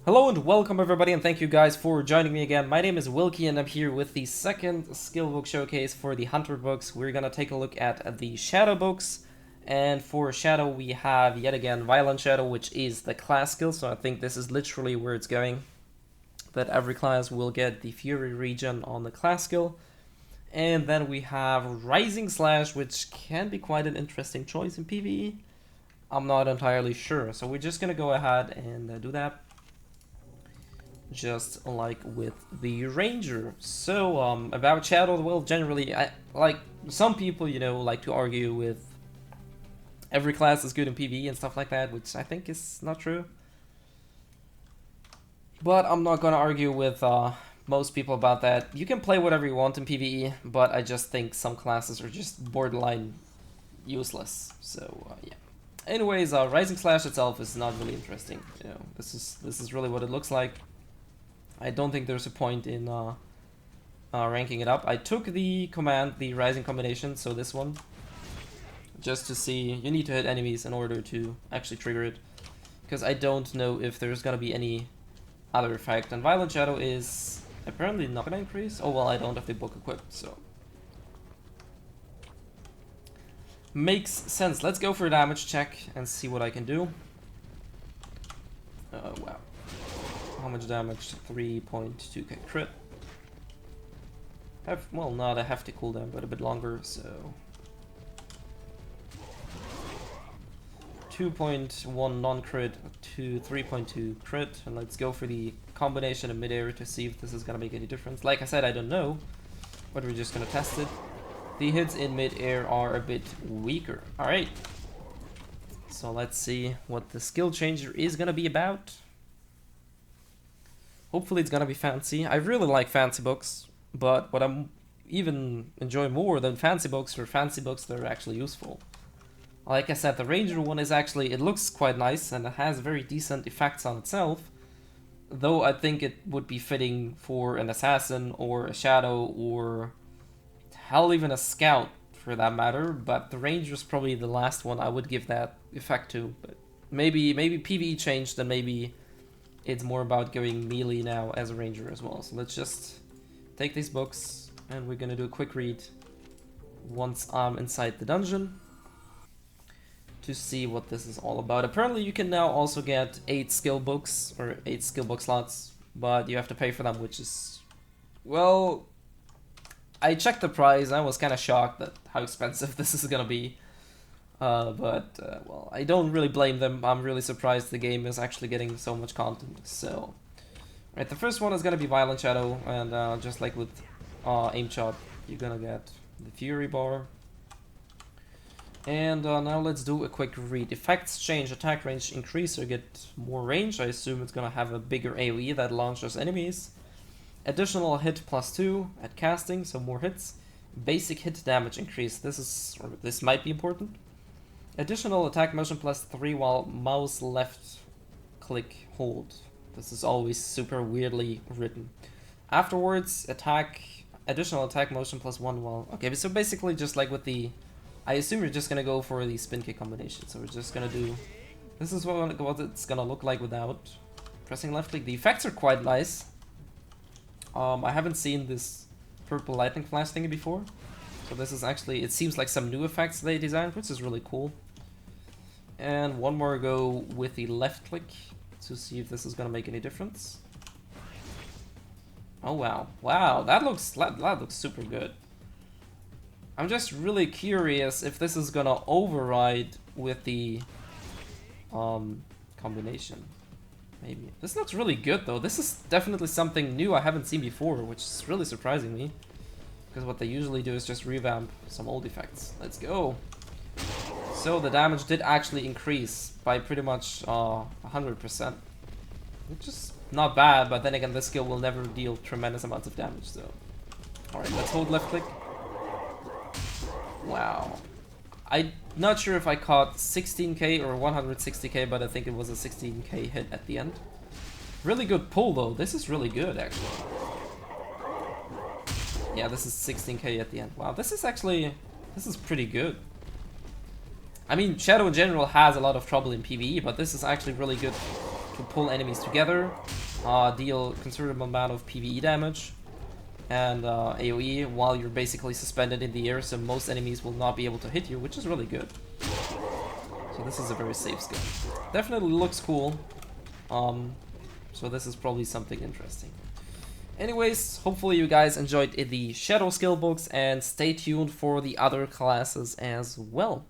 Hello and welcome everybody, and thank you guys for joining me again. My name is Wilky and I'm here with the second Skillbook showcase for the Hunter books. We're gonna take a look at the Shadow books, and for Shadow we have yet again Violent Shadow, which is the class skill, so I think this is literally where it's going. That every class will get the Fury regen on the class skill. And then we have Rising Slash, which can be quite an interesting choice in PvE. I'm not entirely sure, so we're just gonna go ahead and do that. Just like with the Ranger. So, about Shadow, well, generally, like, some people, you know, like to argue with every class is good in PvE and stuff like that, which I think is not true. But I'm not gonna argue with most people about that. You can play whatever you want in PvE, but I just think some classes are just borderline useless. So, yeah. Anyways, Rising Slash itself is not really interesting. You know, this is really what it looks like. I don't think there's a point in ranking it up. I took the command, the Rising combination, so this one, just to see. You need to hit enemies in order to actually trigger it, because I don't know if there's gonna be any other effect. And Violent Shadow is apparently not gonna increase. Oh well, I don't have the book equipped, so makes sense. Let's go for a damage check and see what I can do. Oh wow. How much damage? 3.2k crit. Well, not a hefty cooldown, but a bit longer, so 2.1 non-crit to 3.2 crit, and let's go for the combination in midair to see if this is gonna make any difference. Like I said, I don't know, but we're just gonna test it. The hits in midair are a bit weaker. Alright, so let's see what the skill changer is gonna be about. Hopefully it's gonna be fancy. I really like fancy books, but what I'm even enjoying more than fancy books are fancy books that are actually useful. Like I said, the Ranger one is actually, it looks quite nice and it has very decent effects on itself, though I think it would be fitting for an assassin or a shadow or hell, even a scout for that matter. But the Ranger is probably the last one I would give that effect to. But maybe PvE changed, and maybe it's more about going melee now as a Ranger as well. So let's just take these books and we're gonna do a quick read once I'm inside the dungeon to see what this is all about. Apparently you can now also get 8 skill books or 8 skill book slots, but you have to pay for them, which is, well, I checked the price. I was kind of shocked at how expensive this is gonna be. Well, I don't really blame them. I'm really surprised the game is actually getting so much content. So, right, the first one is gonna be Violent Shadow, and just like with Aim Shot, you're gonna get the Fury bar. And now let's do a quick read. Effects change, attack range increase or get more range. I assume it's gonna have a bigger AoE that launches enemies. Additional hit +2 at casting, so more hits. Basic hit damage increase. This might be important. Additional attack motion +3 while mouse left click hold. This is always super weirdly written. Afterwards, additional attack motion +1 while... Okay, so basically just like with the... I assume you're just gonna go for the spin kick combination. So we're just gonna do... This is what it's gonna look like without pressing left click. The effects are quite nice. I haven't seen this purple lightning flash thingy before. So this is actually... It seems like some new effects they designed, which is really cool. And one more go with the left click to see if this is gonna make any difference. Oh wow, wow, that looks super good. I'm just really curious if this is gonna override with the combination. Maybe. This looks really good though. This is definitely something new I haven't seen before, which is really surprising me, because what they usually do is just revamp some old effects. Let's go. So the damage did actually increase by pretty much 100%, which is not bad, but then again this skill will never deal tremendous amounts of damage, so... Alright, let's hold left click. Wow. I'm not sure if I caught 16k or 160k, but I think it was a 16k hit at the end. Really good pull though, this is really good actually. Yeah, this is 16k at the end. Wow, this is pretty good. I mean, Shadow in general has a lot of trouble in PvE, but this is actually really good to pull enemies together deal considerable amount of PvE damage and AoE while you're basically suspended in the air, so most enemies will not be able to hit you, which is really good. So this is a very safe skill. Definitely looks cool. So this is probably something interesting. Anyways, hopefully you guys enjoyed the Shadow skill books, and stay tuned for the other classes as well.